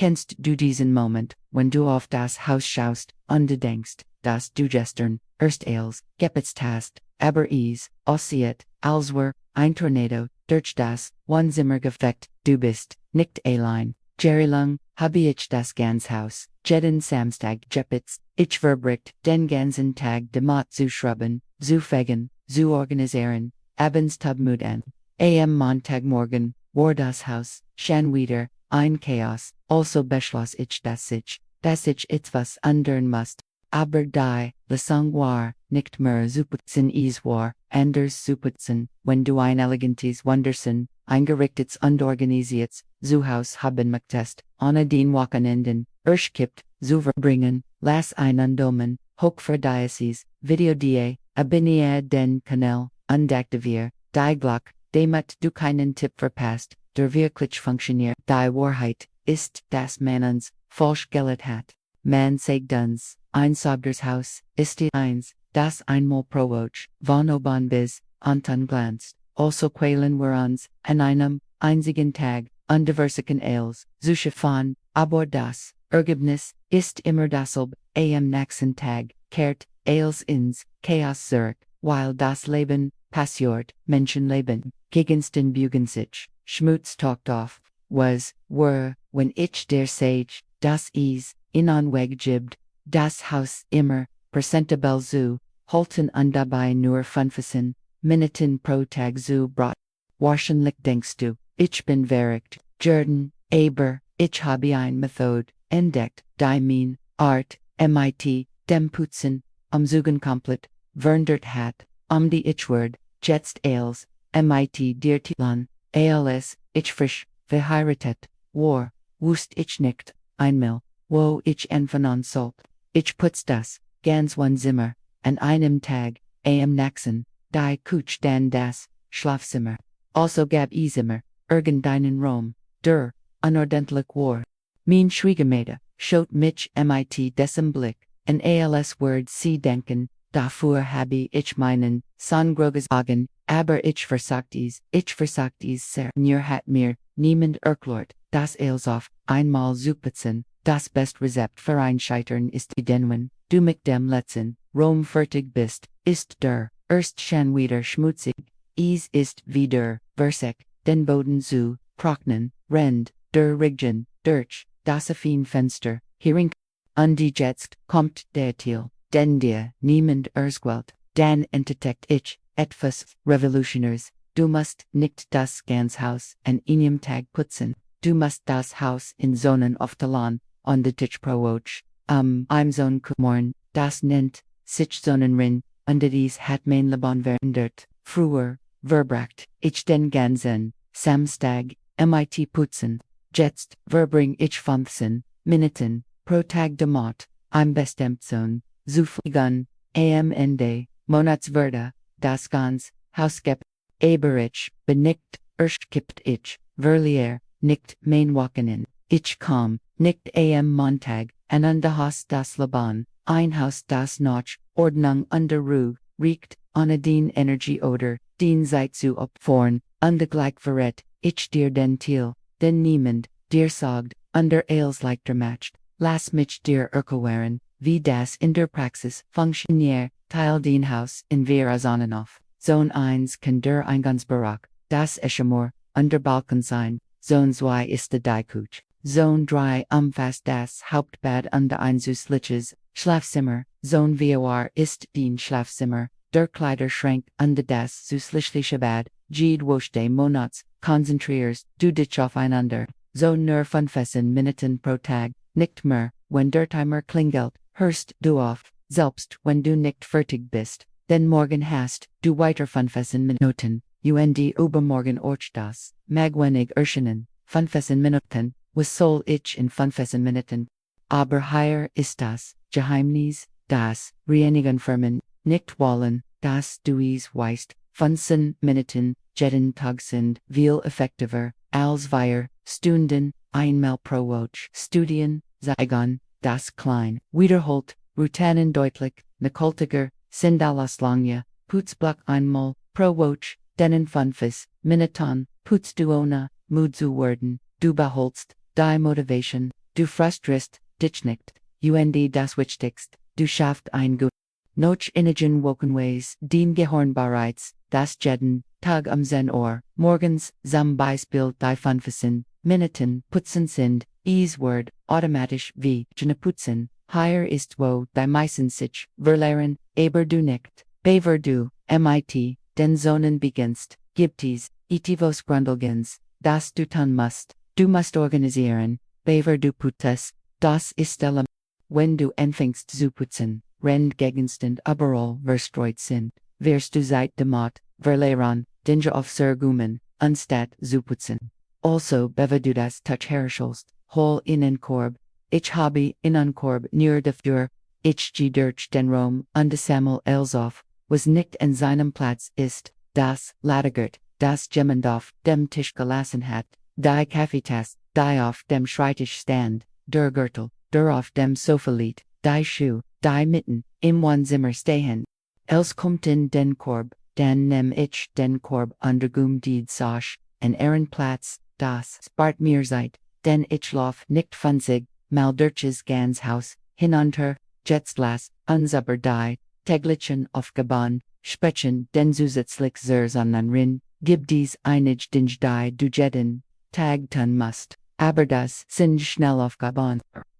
Kennst du diesen Moment, wenn du auf das Haus schaust, und du denkst, dass du gestern, erst als, geputzt hast, aber es aussieht, als wär ein Tornado, durch das Wohnzimmer gefegt, du bist, nicht allein, jahrelang, habe ich das ganze Haus, jeden Samstag geputzt, ich verbricht, den ganzen Tag damit zu schrubben, zu fegen, zu organisieren, abends Tubmut an, am Montagmorgen, war das Haus, schon wieder, ein Chaos, also beschloss ich, dass ich etwas ändern musst, aber die Lesung war, nicht mehr zu putzen es war, anders zu putzen, wenn du ein elegantes Wunderson, eingerichtetes und organisiertes Zuhause haben möchtest, ohne den Wochenenden, erschkippt, zu verbringen, lass ein Domen, hoch für Diocese, Video die, abonniere den Kanal, und aktiviere, die Glock, damit du keinen Tipp verpasst, der wirklich funktioniert. Die Wahrheit ist, dass man uns falsch Geld hat. Man sagt uns, ein Sobders Haus ist die eins, das einmal pro Woche, von oben bis unten glänzt. Also quälen wir uns, an einem einzigen Tag, und diversiken Ales, zu schaffen, aber das Ergebnis ist immer dasselbe, am nächsten Tag, kehrt Ales ins Chaos zurück, weil das Leben passiert, Menschenleben, gegensten bügen sich, Schmutz taucht auf, was, were, wenn ich der sage, das is, in Weg gibt, das Haus immer, präsentabel zu, halten und dabei nur 15 Minuten pro Tag zu brot. Wahrscheinlich denkst du, ich bin verrückt, Jordan, aber, ich habe ein Methode entdeckt, die mein Art, mit, dem Putzen, Zugen komplett, verändert hat, die ich werde, jetzt als, mit dir Tilan, als, ich frisch, verheiratet, war, wusst ich nicht, einmal, wo ich anfangen sollte. Ich putz das, ganz Wohnzimmer, an einem Tag, am nächsten, die Couch dann das, Schlafzimmer. Also gab es immer, irgendeinen Raum, der, unordentlich war. Mein Schwiegermädel, schaut mich mit diesem Blick, und als Word sie denken, dafür habe ich meinen, Songroges Augen, aber ich versagt es sehr. Mir hat mir, niemand erklärt, dass als auf, einmal zu putzen, das best Rezept für ein Scheitern ist wenn du mit dem letzten, Rom fertig bist, ist der, erst schon wieder schmutzig, es ist wieder, versek, den Boden zu, trocknen, rend, der Riggen, durch, das affin Fenster, hering, und jetzt, kommt der Thiel, den dir, niemand ersquelt, dann entdeckt ich, etwas, Revolutionärs, du musst nicht das ganz Haus an einem Tag putzen, du musst das Haus in Zonen auftelan, on the Tisch pro Woche, im Zon morgen, das nennt, sich Zonenrin, und dies hat mein Leben verändert, früher, verbracht, ich den ganzen, Samstag, mit putzen, jetzt, verbring ich 15 Minuten, pro Tag damit, im Bestemtzon, zu fliegen, am Ende, Monatswerte, das ganz, Hausgeb, aber ich, benickt, erschkippt ich, verliere, nicht mein Wochenend, ich komm, nicht am Montag, an der Hast das Leben, ein Haus das noch, Ordnung und Ruhe, riecht, ohne den Energie oder, den Zeit zu opfern, und gleich verrät, ich dir den Thiel, den niemand, dir sagt, under als leichter matcht, lass mich dir erklären, wie das in der Praxis funktioniert, Teil den Haus in wir Sonnenhof. Zone 1 kann der Eingangsbereich, das Eschamor, und der Balkon sein, Zone 2 ist die Couch, Zone 3 umfasst das Hauptbad und Einzugsliches, Schlafzimmer, Zone 4 ist den Schlafzimmer, der Kleiderschrank und das zusätzliche Bad, Jede Woche Monats, konzentrierst du dich aufeinander, Zone nur 15 Minuten pro Tag, nicht mehr, wenn der Timer klingelt, hörst du auf, selbst wenn du nicht fertig bist. Den Morgen hast du weiter 15 Minuten, und übermorgen das, magwenig erscheinen, 15 Minuten, was soll ich in 15 Minuten? Aber hier ist das Geheimnis, das reinigen Firmen nicht wollen, dass du es weißt, 15 Minuten, jeden Tag sind viel effektiver, als wir, Stunden, einmal pro Woche, Studien, zeigen, das klein, wiederholt, Routinen deutlich, nachhaltiger, sind alles lange, Putzblock einmal, pro Woche, denen 5 Minuten, putzt du ohne, Mut zu werden, du beholst, die Motivation, du frustrist, dich nicht, und das wichtigst, du schaffst ein gut. Noch innigen Wokenways, den Gehorn bereits, das jeden Tag am 10 Uhr, morgens, zum Beispiel die 15 Minuten putzen sind, Word, automatisch wie, putzen, hier ist wo, die meisten sich, verlehren, aber du nicht, bever du, mit, den Zonen beginnst, gibt es, etivos Grundlegens, das du tun musst organisieren, bever du putzest, das ist element. Wenn du anfängst zu putzen, rend Gegenstand überall verstreut sind, wirst du seit demot, verlehren, Dinge auf Sergumen, anstatt zu putzen. Also beve du das Touch herstellst, hol in en Korb, ich habe in en Korb near dafür, ich durch den Raum und Samuel Elsoff, was nicht an seinem Platz ist, das Ladigert, das jemand auf dem Tisch gelassen hat, die Kaffeetasse, die auf dem Schreibtisch stand, der Gürtel, der auf dem Sofa liegt, die Schuhe, die mitten im Wohnzimmer stehen. Els kommt in den Korb, dann nehm ich den Korb untergum die Sache, en Platz, das spart mir Zeit, denn ich lauf nicht von sich, mal durchs ganz Haus, hinunter, Jetztglas, unser die, Täglichen aufgebaut, sprechen den zusätzlich Rin, gib dies einig Dinge die du jeden Tag tun musst, aber das sind schnell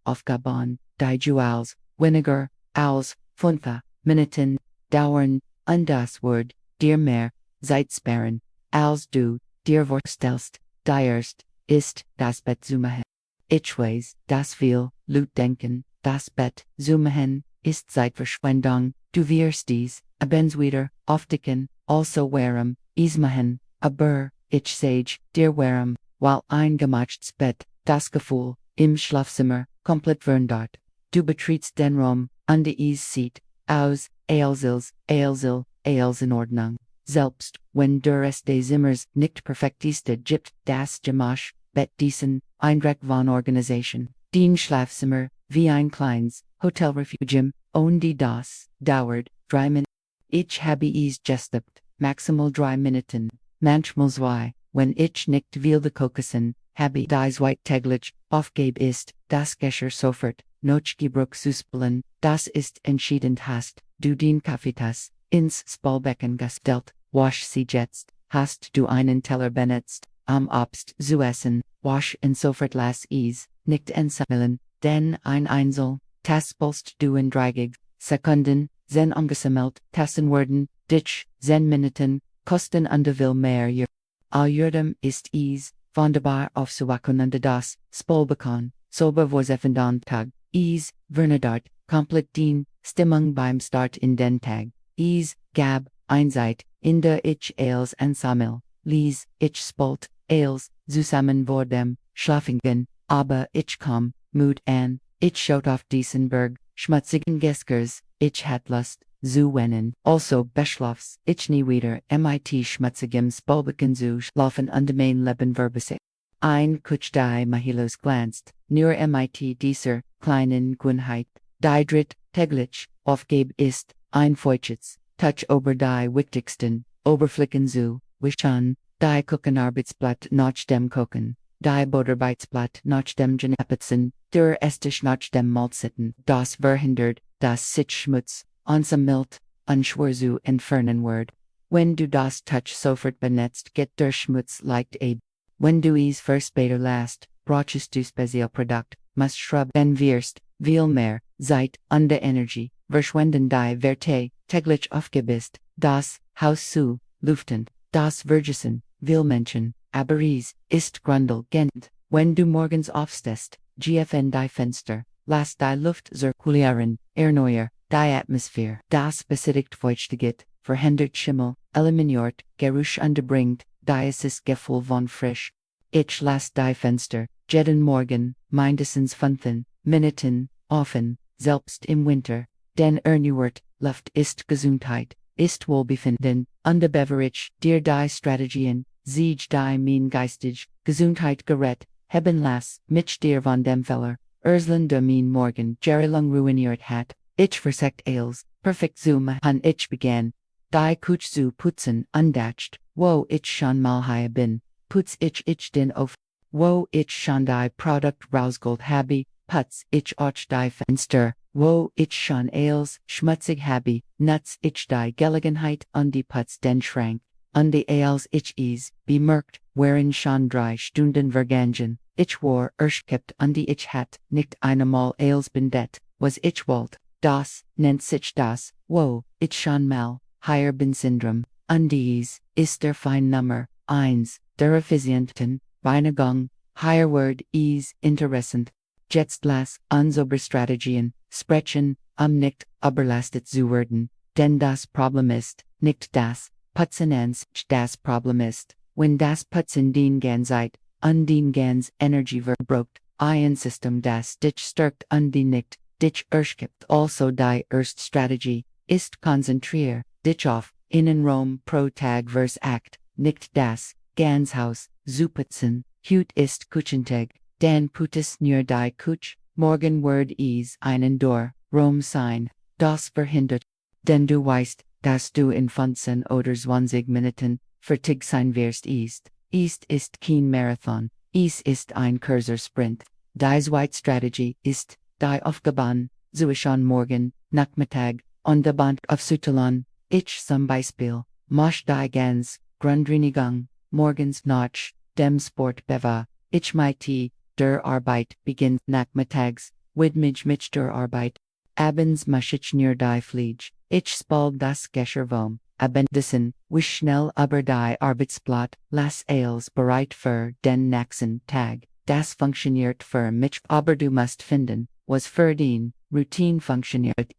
aufgebaut, die Jewels, weniger, als, 5 Minuten, dauern, und das Wort, dir mehr, Zeit sparen, als du, dir vorstellst, dirst, ist, das Bett zu machen. Ich weiß, das viel, laut denken, das Bett zu machen, ist Zeitverschwendung, du wirst dies, abends wieder, aufdecken, also warm, machen, aber, ich sage, dir warm, weil ein gemachtes Bett, das Gefühl, im Schlafzimmer, komplett verändert. Du betrittst den Raum, und es sieht aus, als in Ordnung. Selbst, wenn der Rest des Zimmers nicht perfekt ist, gibt das Gemasch, Bett diesen, Eindruck von Organisation. Den Schlafzimmer, wie ein kleines Hotelrefugium, und das dauert 3 Minuten. Ich habe es gestoppt, maximal 3 Minuten. Manchmal 2, wenn ich nicht will kochen, habe das White täglich, aufgab ist, das Geschirr sofort, noch Gebrauch zu spülen, das ist entschieden hast, du den Kaffeetasse, ins Spülbecken gestellt, wasch sie jetzt, hast du einen Teller benutzt, am Obst zu essen, wasch und sofort lass es, nicht ensammeln, denn ein Einzel, taspelst du in 30 Sekunden, sen angesammelt, tassen werden, dich, 10 Minuten, kosten will mehr. Außerdem ist es, wunderbar aufzuwachen und das Spülbecken, sober vorzeffen Tag, es, verändert, komplett den, Stimmung beim Start in den Tag, es, gab, Einzeit, in der ich als Ensemble, lies, ich spult, als, zusammen vor dem, Schlafingen, aber ich komm, Mut an, ich schaut auf diesen Berg, schmutzigen Geskers, ich hat Lust, zu wennen, also beschlafs, ich nie wieder, mit schmutzigem Spulbecken zu schlafen und mein Leben verbessern. Ein Kutsch die Mahilos glanzt, nur mit dieser, kleinen Gunheit, die dritt, täglich, aufgab ist, ein Feuchitz, touch ober die wichtigsten, Oberflicken zu, wischen, die Kuchenarbeitsblatt nach dem Kochen, die Butterbeitsblatt nach dem Genepitzen, der Esstisch nach dem Malzitten, das verhindert, das sich Schmutz, ansammelt, unschwer zu entfernen wird. Wenn du das Touch sofort benetzt, geht der Schmutz leicht ab. Wenn du es für später lässt, brauchst du Spezialprodukt, musst schrubben wirst, viel mehr, Zeit, und Energie, verschwenden die Werte, täglich aufgebist, das Haus zu, lüften, das Vergessen, will Menschen, aber es ist grundlegend, wenn du morgens aufstehst, gfn die Fenster, lass die Luft zirkulieren, erneuer, die Atmosphäre, das besättigt Feuchtigkeit, verhindert Schimmel, eliminiert, Geruch unterbringt, dieses Gefühl von frisch. Ich lass die Fenster, jeden Morgen, mindestens 15 Minuten, offen, selbst im Winter, denn erneuert, Luft ist Gesundheit, ist Wohlbefinden, und beverage dir die Strategien, sieg die mein geistig, Gesundheit gerät, haben lass, mich dir von dem Feller, Urslan de mein Morgen jahrelang ruiniert hat, ich versagt als, perfekt zu machen ich begann, die Kutsch zu putzen undacht, wo ich schon mal hier bin, putz ich den auf. wo ich schon die Produkt rausgeholt habe, putz ich auch die Fenster, wo ich schon alles schmutzig habe, nutz ich die Gelegenheit und die Putz den Schrank, und die als ich es bemerkt, wären schon 3 Stunden vergangen, ich war erschreckt und die ich hat nicht einmal als bindet, was ich wollt, das nennt sich das, wo ich schon mal, hier bin Syndrom, und dies ist der Nummer 1, der effizienten Reinigung, hier word is interessant. Jetzt lass uns über Strategien sprechen, nicht überlastet zu werden, denn das Problem ist nicht das Putzen das Problem ist, wenn das Putzen den Zeit und den ganz Energie verbraucht, ein System das dich stärkt und die nicht dich erschkippt. Also die erste Strategie ist konzentrier dich auf Innenraum pro Tag vers Act, nicht das ganz Haus zu putzen, hut ist Kuchentag, dan puttes nur die Kuch, morgen word is einen Dor, Rom sein, das verhindert, denn du weißt, dass du in 15 oder 20 Minuten fertig sein wirst ist kein Marathon, ist ein kurzer Sprint, die zweite Strategie ist, die Aufgaben, schon morgen, Nachmittag, und der Band aufzuteilen, ich zum Beispiel, mach die ganz Grundreinigung, morgens nach dem Sport beva, ich mit der Arbeit beginnt nachmittags, widmig mit der Arbeit, abends mach ich nur die Pflege, ich spal das Geschirrwurm, abendessen, wisch schnell über die Arbeitsblatt, las alles bereit für den nächsten Tag, das funktioniert für mich, aber du musst finden, was für den Routine funktioniert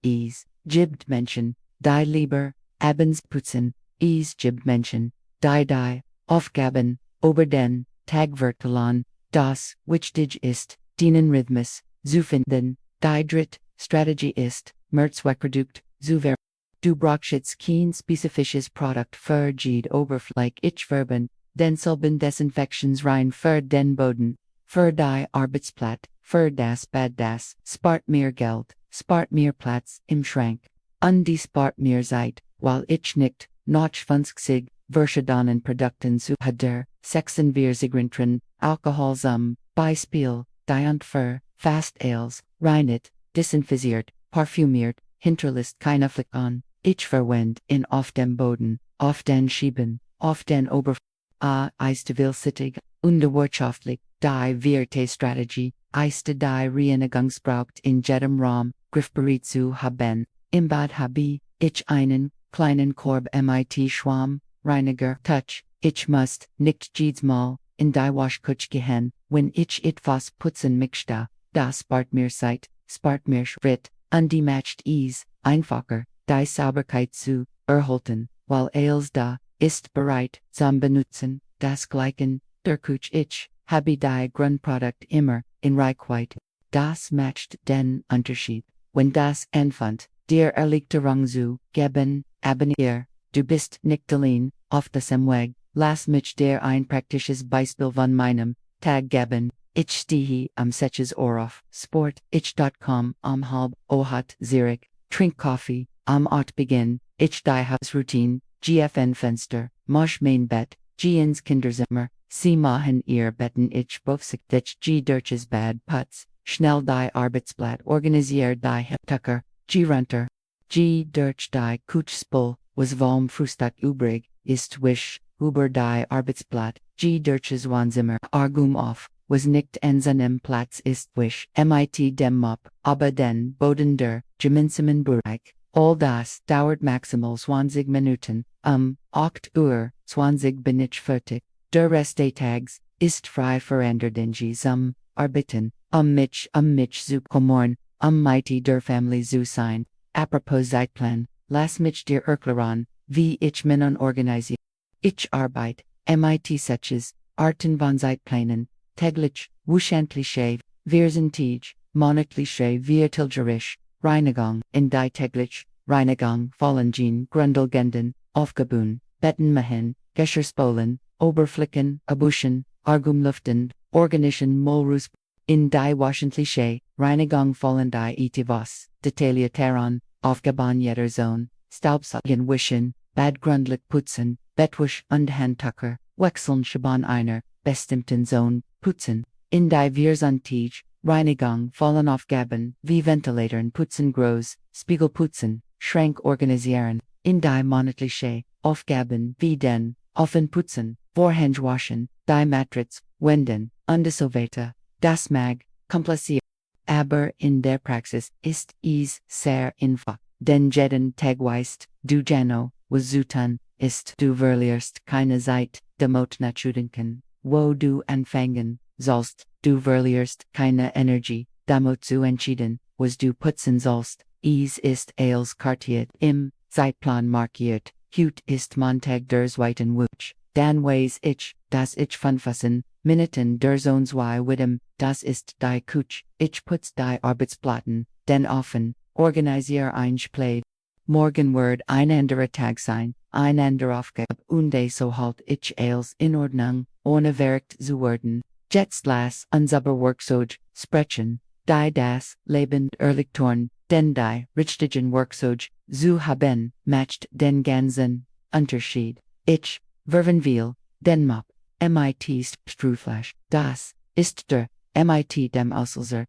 gibt Menschen, die lieber, abends putzen, gibt Menschen, die Aufgaben, über den Tag verteilen, das wichtig ist, den Rhythmus zu finden, die dritte Strategie ist, Merzweckprodukt zu ver. Du brauchst kein spezifisches Produkt für jede Oberfläche ich verben, den selben Desinfektionsrein für den Boden, für die Arbeitsplatte, für das Bad das spart mir Geld, spart mir Platz im Schrank, und die spart mir Zeit, weil ich nicht noch 50 verschiedenen Produkten zu der 46 Alkohol zum Beispiel, die und für fast Ales, reinigt, desinfiziert, parfümiert, hinterlässt keine Flecken, ich verwend in auf dem Boden, auf den Schieben, auf den ist willsittig, wirtschaftlich, die vierte Strategie, ist die Reinigungsbraucht in jedem Raum, griffbereit zu haben, im Bad habe ich einen kleinen Korb mit Schwamm, Reiniger, Touch, ich muss nicht jedes Mal in die Waschküche gehen, wenn ich etwas putzen möchte, das spart mir Zeit, spart mir Schritt, und die macht es einfacher, die Sauberkeit zu erhalten, weil alles da ist bereit zum Benutzen, das Gleiche, der Küche ich habe die Grundprodukt immer in Reichweite, das macht den Unterschied, wenn das anfängt, dir Erleichterung zu geben, abonnier, du bist nicht allein, auf diesem Weg, lass mich dir ein praktisches Beispiel von meinem Tag geben. Ich stehe am 6 Uhr auf, Sport, ich.com, halb, hat Zurich, trink Kaffee, 8 beginn, ich die Hausroutine, GFN-Fenster, mach mein Bett, ins Kinderzimmer, sie machen ihr Betten ich beaufsichtig durchs Bad Putz, schnell die Arbeitsblatt organisier die Heptucker, runter, durch die Küchspul, was vom Frühstück übrig, ist wisch, über die Arbeitsblatt, durchs Wohnzimmer, auf, was nicht an seinem Platz ist wisch, mit dem Mop, aber den Boden der gemeinsamen Bereich. All das dauert maximal 20 Minuten, 8 Uhr, 20 bin ich fertig. Der Rest des Tags ist frei verändern zum Arbeiten, mich zu kümmern, mit der Familie zu sein. Apropos Zeitplan, lass mich dir erklären, wie ich meinen organisiere. Ich arbeite, mit solches Arten von Zeitplänen, täglich, wöchentliche, wöchentlich, monatliche, vierteljährlich, Reinigung, in die täglich, Reinigung fallen grundlegenden Aufgaben, Betten machen, Geschirrspolen, Oberflächen, Abwaschen, Lüften, organischen Müllrus, in die wöchentliche, Reinigung fallen die etwas, detaillierteren, Aufgaben jeder Zone, Staubsaugen wischen, Bad gründlich putzen, Bettwäsch und Handtucker, wechseln Schaban einer, bestimmten Zone, putzen. In die Vierzantige, Reinigung, fallen auf Gaben, wie Ventilatoren putzen groß, Spiegel putzen, Schrank organisieren. In die monatliche, Aufgaben, wie den, offen putzen, Vorhänge waschen, die Matrix, wenden, undesilvete, das mag, kompliziert. Aber in der Praxis ist es sehr einfach. Den jeden Tagweist, du Jano, was zutan, ist du verlierst keine Zeit, demot nachzudenken, wo du anfangen sollst, du verlierst keine Energie, damit zu entschieden, was du putzen sollst, es ist als kartiert im Zeitplan markiert, hut ist Montag der zweiten Woche, dann weiß ich, dass ich Funfassen, Minuten der Zone zwei Widem, das ist die Kuch, ich putz die Arbeitsplatten, den offen, organisier ein Play. Morgen wird ein anderer Tag sein, ein anderer Aufgabe, und so halt ich als in Ordnung, ohne verrückt zu werden. Jetzt lass unser Workzeuge sprechen, die das Leben erleichtern, denn die richtigen Workzeuge zu haben, macht den ganzen Unterschied. Ich werfen will, den Mop, MIT Struflash, das ist der MIT dem Auslöser,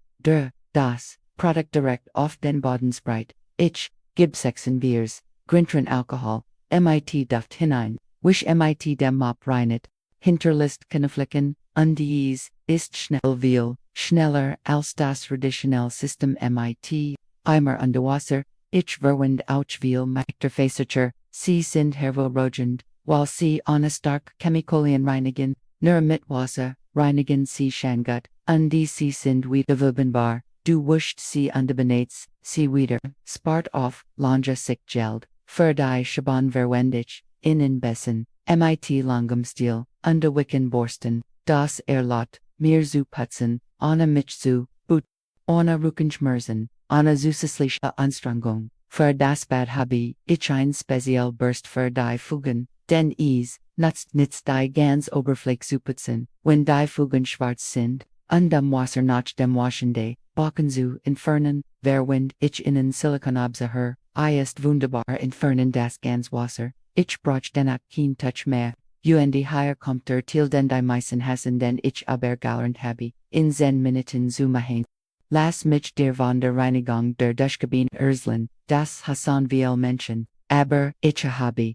das Produkt direkt auf den Boden spreit. Ich gib 6 Biers, Grintran Alkohol, MIT Duft hinein, wish MIT dem Mop reinit, hinterlist Kniflicken, undies, ist schnell viel, schneller als das traditionelle System MIT, Eimer Underwasser, ich verwend auch viel Machterfacercher, sie sind hervorragend, while sie ohne stark Chemikalien reinigen, nur mit Wasser, reinigen sie Schangut, die sie sind wiederverwendbar, du wischt sie benetz, sie wieder, spart auf, Lange sich geld, für die Schaban verwendig, innen bessen, MIT langem Stil, Wicken borsten, das Erlot, mir zu putzen, ohne mich zu, but, ohne Rückenschmerzen, ohne zusätzliche Anstrengung, für das Bad habe ich ein speziell Burst für die Fugen, denn es nutzt nicht die ganz Oberfläche zu putzen, wenn die Fugen schwarz sind, dem Wasser nach dem Waschende, backen zu entfernen, verwend ich innen Silikonabsaher, ist wunderbar entfernen das ganz Wasser, ich brauch dennoch kein Touch mehr, und hier kommt til den die meisten hassen den ich aber gelernt habe, in 10 Minuten zu machen. Lass mich dir von der Reinigung der Duschkabine erzählen, das Hassan viel Menschen, aber ich habe,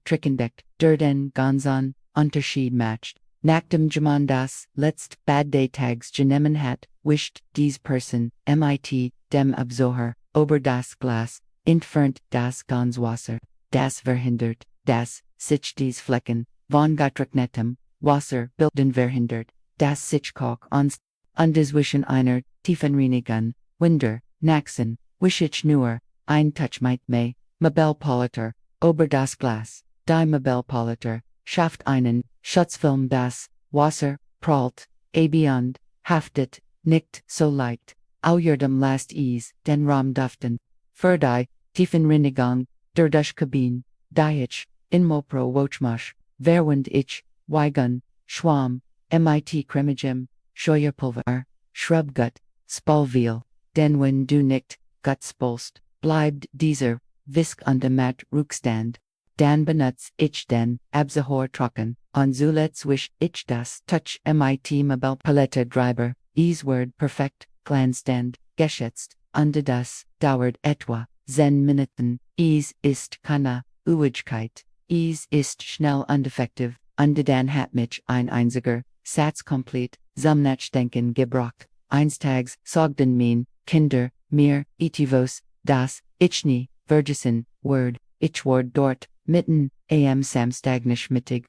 trickendeckt, der den ganzen Unterschied macht. Nach dem Jaman das letzt Bad Day Tags genommen hat, wischt dies Person, MIT, dem Absoher, ober das Glas, entfernt das Ganzwasser, das verhindert, dass sich dies Flecken, von getrocknetem Wasser bilden verhindert, das sich Koch zwischen einer tiefen Reinigung, Winder, Naxen, wisch ich nur, ein Touch might me, Mabelpoliter, ober das Glas, die Mabelpoliter, schafft einen Schutzfilm das Wasser, prallt, beyond, haftet, nicht so leicht, auerdem last ease, den Raum duften, für die tiefen Reinigung, der Duschkabine, die ich, in Mopro Wochmasch, verwend ich, Weigun, Schwamm, MIT Cremigem, Scheuerpulver, Schrubgut, Spalviel, denn wenn du nicht, gut spulst, bleibt dieser, Visk Mat Rückstand, dann benutz ich den, Absahor trocken, und zuletzt wisch ich das Touch MIT Mabel Palette Driver, es wird perfekt, glanzend, geschätzt, das, dauert etwa, 10 Minuten, es ist keine Uigkeit, es ist schnell und effektiv, dann hat mich ein einziger, Satz komplett, zum Nachdenken gebracht, einstags, sagten mein, Kinder, mir, itivos, das, ich nie, vergessen, word, ich ward dort, mitten, am samstagnisch mittig,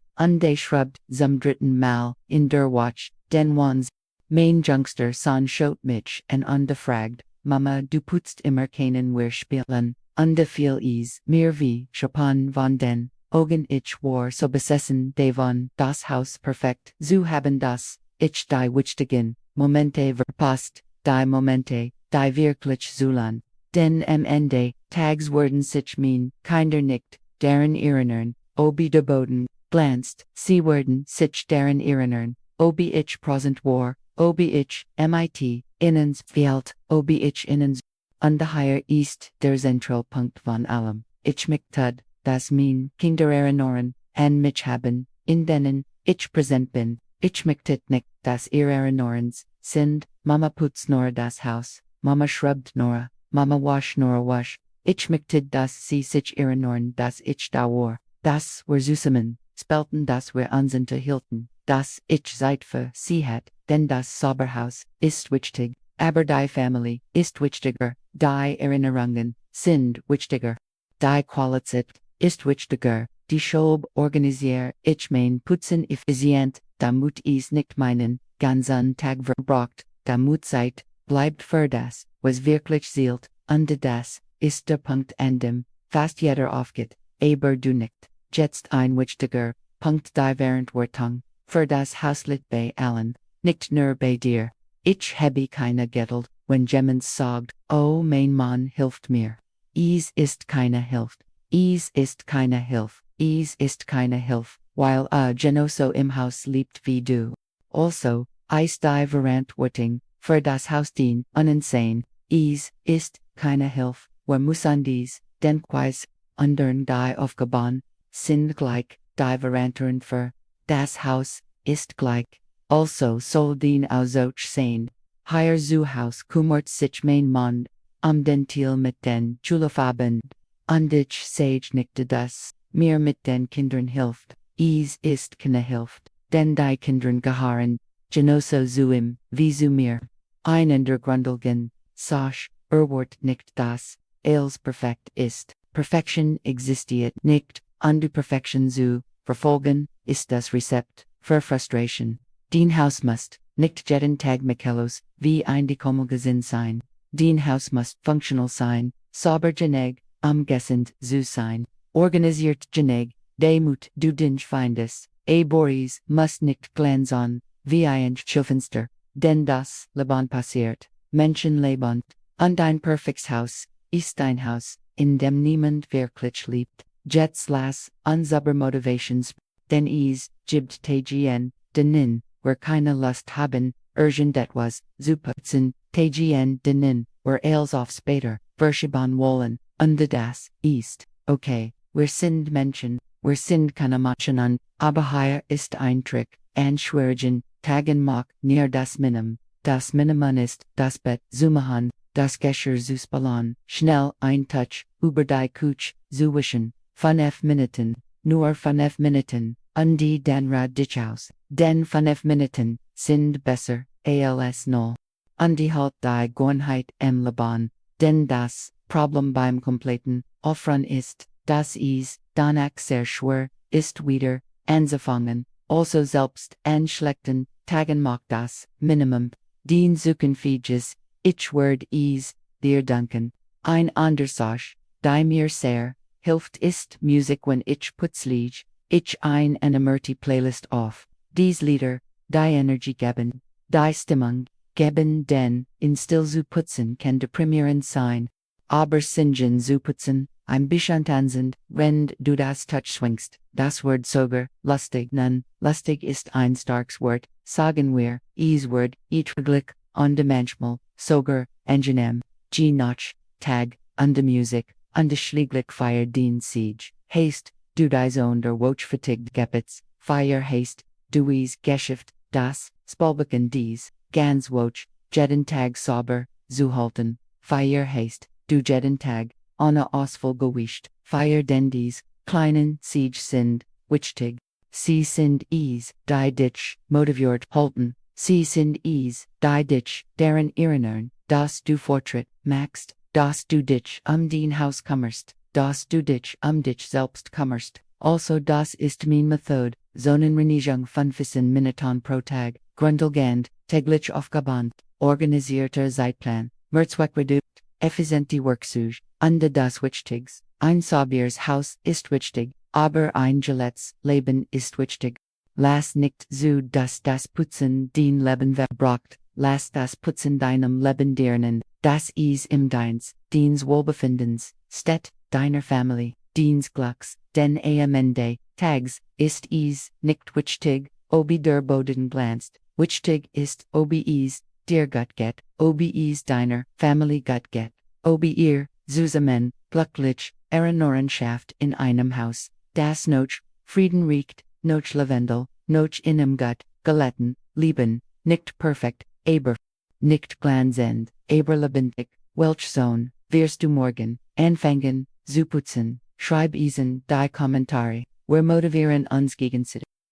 schrubbed, zum dritten Mal, in der Watch, den wans, mein Jungster son schot mich, fragt, Mama du putzt immer keinen wir spielen, viel is, mir wie, Chopin von den, Ogen ich war so besessen davon, das Haus perfekt, zu haben das, ich die wichtigen, Momente verpasst, die Momente, die wirklich zuland, denn am Ende, Tags werden sich mein, kinder nicht, deren erinnern, obi der Boden, glanzt, sie werden sich deren erinnern, obi ich prosent war, obi ich, MIT, innens, Welt, obi ich innens, hier ist der Zentralpunkt von allem, ich mich das mein, Kinder erinnern, mich haben, in denen, ich präsent bin, Ich möchte nicht, dass ihr erinnern sind, Mama putzt nur das Haus, Mama schrubbt nur, Mama wasch nur wasch. Ich möchte, dass sie sich erinnern, dass ich da war, dass wir zusammen spelten, dass wir uns unterhielten, dass ich Zeit für sie hat, denn das Sauberhaus ist wichtig, aber die Family ist wichtiger, die Erinnerungen sind wichtiger, die Qualität ist wichtiger, die Schob organisier ich mein putzen effizient, damit is nicht meinen ganzen Tag verbraucht, damit Zeit bleibt für das, was wirklich zählt, und das ist der Punkt an dem fast jeder aufgeht, aber du nicht. Jetzt ein wichtiger Punkt die Verantwortung für das Haus liegt bei allen, nicht nur bei dir. Ich habe keine Geld, wenn jemand sagt, oh mein Mann hilft mir. Es ist keine Hilfe. Es ist keine Hilfe. Es ist keine Hilfe, weil genauso im Haus lebt wie du. Also, ist die Verantwortung für das Haus dien uninsane. Es ist keine Hilfe. Wir müssen dies, denkweise, andern die Aufgaben sind gleich, die Verantwortung für das Haus ist gleich. Also soll den auch sein. Hier zu Haus kümmert sich mein Mann den Teil mit den Schulaufgaben. Und ich sage nicht, dass mir mit den Kindern hilft. Es ist keine Hilfe, denn die Kinder gehören genauso zu ihm wie zu mir. Ein der Grundlagen, sach, wird nicht das, als perfekt ist. Perfektion existiert nicht, und die Perfektion zu verfolgen, ist das Rezept für Frustration. Den Haus muss nicht jeden Tag Michaelos wie ein Gesinn sein. Den Haus muss functional sein, sauber genug, umgessend zu sein, organisiert genug, demut du dich findest. Boris muss nicht glänzen, wie ein Schaufenster, denn das Leben passiert, Menschenleben, und ein perfektes Haus ist ein Haus, in dem niemand wirklich lebt. Jetzt lass uns aber Motivations, denn es gibt Tagen, denen wir keine Lust haben, irgendetwas zu putzen, Tagen denen wir als auf später verschieben wollen, und das ist okay. Wir sind Menschen, wir sind keine Maschinen, aber hier ist ein Trick, an schwierigen Tagen macht nur das Minimum. Das Minimum ist, das Bett zu machen, das Geschirr zu spülen, schnell ein Touch über die Couch zu wischen, 5 Minuten, nur 5 Minuten, und die dann dich aus, denn 5 Minuten sind besser, als 0. Und die halt die Gewohnheit im Leben, denn das Problem beim kompletten Aufräumen ist, dass es danach sehr schwer ist wieder anzufangen, also selbst an schlechten Tagen macht das Minimum den Zukunftiges, ich werd es dir danken. Ein ander Sach, die mir sehr hilft ist Musik, wenn ich putzlich, ich ein animerte Playlist auf. Dies Lieder, die Energie geben, die Stimmung geben, denn in still zu putzen kann deprimierend sein. Aber singen zu putzen, ein bisschen tanzend, wenn du das Touch swingst, das Wort sogar, lustig nun, lustig ist ein starkes Wort, sagen wir, es Wort, glück, und manchmal, sogar, angenehm, noch, Tag, und die Musik, und die schläglich feier den Siege, haste, du dies der Woch fatigued gepitz, feier haste, du es Geschäft, das, spalbecken dies, ganz Woch, jeden Tag sauber, zu halten, feier haste, du jeden Tag, ohne Ausfall gewischt, feier denn dies, kleinen Siege sind, wichtig, sie sind es, die dich, motiviert halten, sie sind es, die dich, deren erinnern, dass du Fortschritt machst, dass du dich den Haus kümmerst, dass du dich dich selbst kümmerst, also das ist mein Method, Zonenreinigung von 15 Minuten pro Tag, grundlegend, täglich Aufgaben, organisierter Zeitplan, Merzweckredukt, effiziente Workzug, und das Wichtigs, ein sauberes Haus ist wichtig, aber ein gelettes Leben ist wichtig. Lass nicht zu, dass das Putzen den Leben verbraucht, lass das Putzen deinem Leben dienen, das es im Deins, deins Wohlbefindens, steht, deiner Familie, deins Glücks, denn am Ende, Tags, ist es, nicht wichtig, obi der Boden glänzt, wichtig ist, obi es, dir gut geht, obi es deiner Familie gut geht, obi ihr, zusammen, glücklich, Erinnerungschaft in einem Haus, das noch, Frieden riecht, noch Lavendel, noch in im Gut, geletten, lieben, nicht perfekt, aber nicht glanzend, aber lebendig, Welchsohn, wirst du morgen, anfangen, zu putzen, schreib die Kommentare, wir motivieren uns gegenseitig.